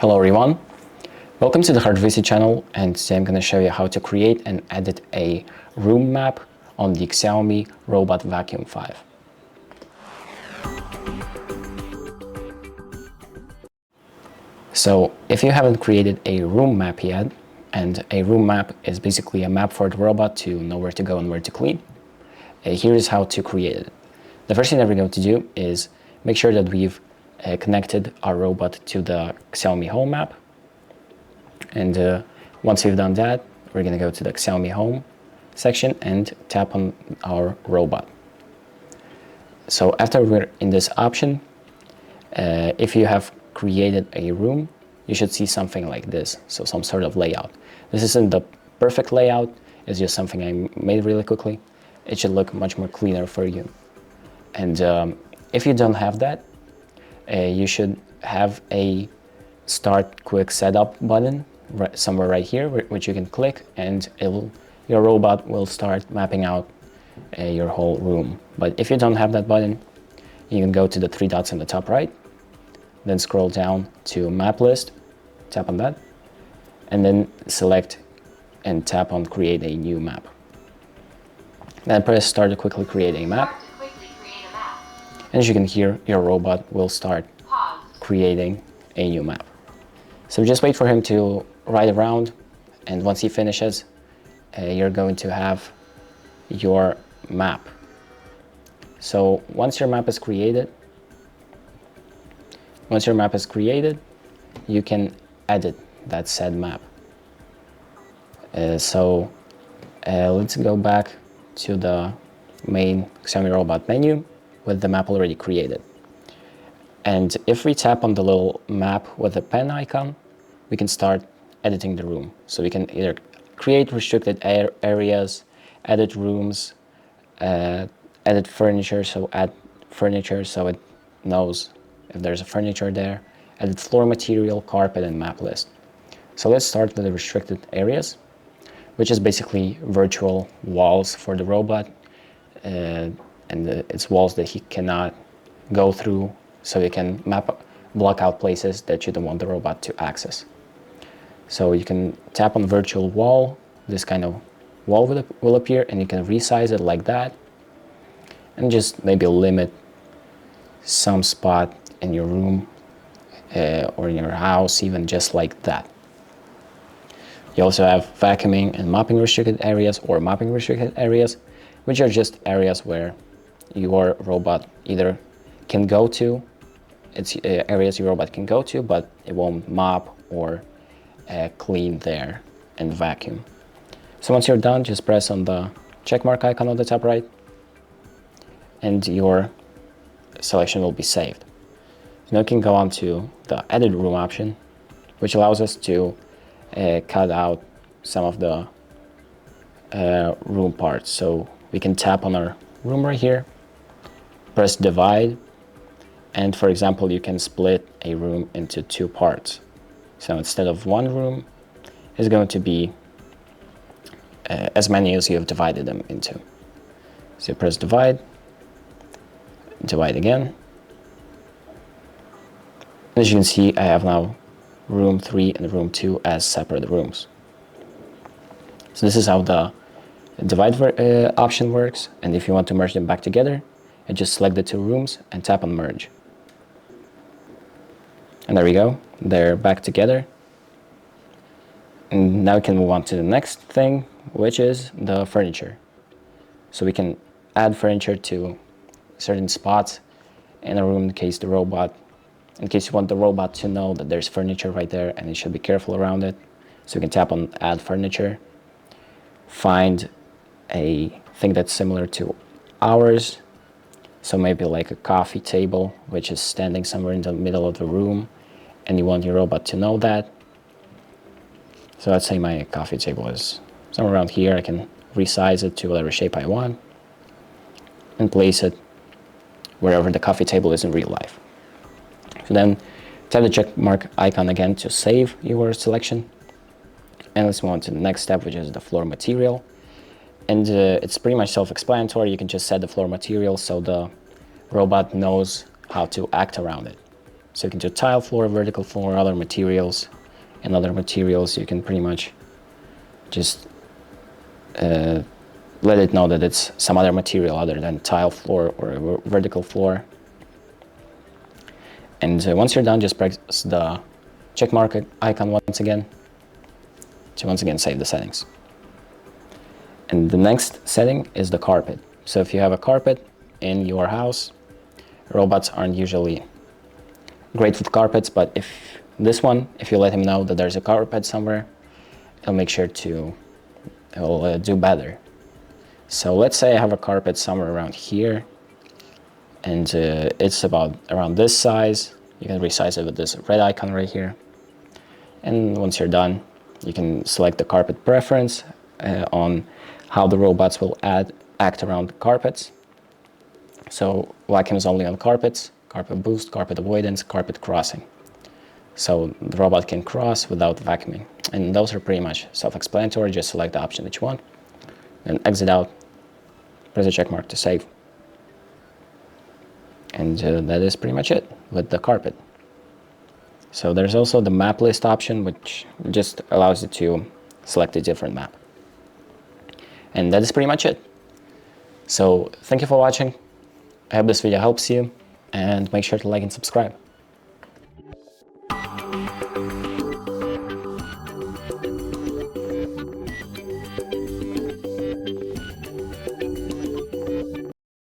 Hello everyone, welcome to the HardReset channel, and today I'm going to show you how to create and edit a room map on the Xiaomi Robot Vacuum 5. So if you haven't created a room map yet, and a room map is basically a map for the robot to know where to go and where to clean, here is how to create it. The first thing that we're going to do is make sure that we've connected our robot to the Xiaomi Home app. And once we've done that, we're going to go to the Xiaomi Home section and tap on our robot. So after we're in this option, if you have created a room, you should see something like this, so some sort of layout. This isn't the perfect layout, it's just something I made really quickly. It should look much more cleaner for you. And if you don't have that, you should have a Start Quick Setup button somewhere right here, which you can click, and your robot will start mapping out your whole room. But if you don't have that button, you can go to the three dots in the top right, then scroll down to Map List, tap on that, and then select and tap on Create a New Map. Then press Start to quickly create a map. And as you can hear, your robot will start creating a new map. So just wait for him to ride around, and once he finishes, you're going to have your map. So once your map is created, you can edit that said map. Let's go back to the main Xiaomi Robot menu with the map already created. And if we tap on the little map with the pen icon, we can start editing the room. So we can either create restricted areas, edit rooms, edit furniture, so add furniture so it knows if there's a furniture there, edit floor material, carpet, and map list. So let's start with the restricted areas, which is basically virtual walls for the robot, and it's walls that he cannot go through, so you can block out places that you don't want the robot to access. So you can tap on virtual wall, this kind of wall will appear, and you can resize it like that, and just maybe limit some spot in your room or in your house, even just like that. You also have vacuuming and mopping restricted areas, or mopping restricted areas, which are just areas where your robot either can go to, it's areas your robot can go to, but it won't mop or clean there and vacuum. So once you're done, just press on the checkmark icon on the top right, and your selection will be saved. Now you can go on to the edit room option, which allows us to cut out some of the room parts. So we can tap on our room right here, press divide, and for example, you can split a room into two parts. So instead of one room, it's going to be as many as you have divided them into. So press divide, divide again. As you can see, I have now room 3 and room 2 as separate rooms. So this is how the divide option works, and if you want to merge them back together, you just select the two rooms and tap on merge. And there we go, they're back together. And now we can move on to the next thing, which is the furniture. So we can add furniture to certain spots in a room in case you want the robot to know that there's furniture right there and it should be careful around it. So we can tap on add furniture, find a thing that's similar to ours. So maybe like a coffee table, which is standing somewhere in the middle of the room, and you want your robot to know that. So let's say my coffee table is somewhere around here. I can resize it to whatever shape I want and place it wherever the coffee table is in real life. So then tap the check mark icon again to save your selection. And let's move on to the next step, which is the floor material. And it's pretty much self-explanatory. You can just set the floor material so the robot knows how to act around it. So you can do tile floor, vertical floor, other materials. And other materials, you can pretty much just let it know that it's some other material other than tile floor or a vertical floor. And once you're done, just press the check mark icon once again to once again save the settings. And the next setting is the carpet. So if you have a carpet in your house, robots aren't usually great with carpets, but if you let him know that there's a carpet somewhere, he'll make sure to, he'll do better. So let's say I have a carpet somewhere around here, and it's about around this size. You can resize it with this red icon right here. And once you're done, you can select the carpet preference on how the robots will act around the carpets. So vacuum is only on carpets, carpet boost, carpet avoidance, carpet crossing. So the robot can cross without vacuuming. And those are pretty much self-explanatory. Just select the option that you want, then exit out, press the check mark to save. And that is pretty much it with the carpet. So there's also the map list option, which just allows you to select a different map. And that is pretty much it. So thank you for watching. I hope this video helps you, and make sure to like and subscribe.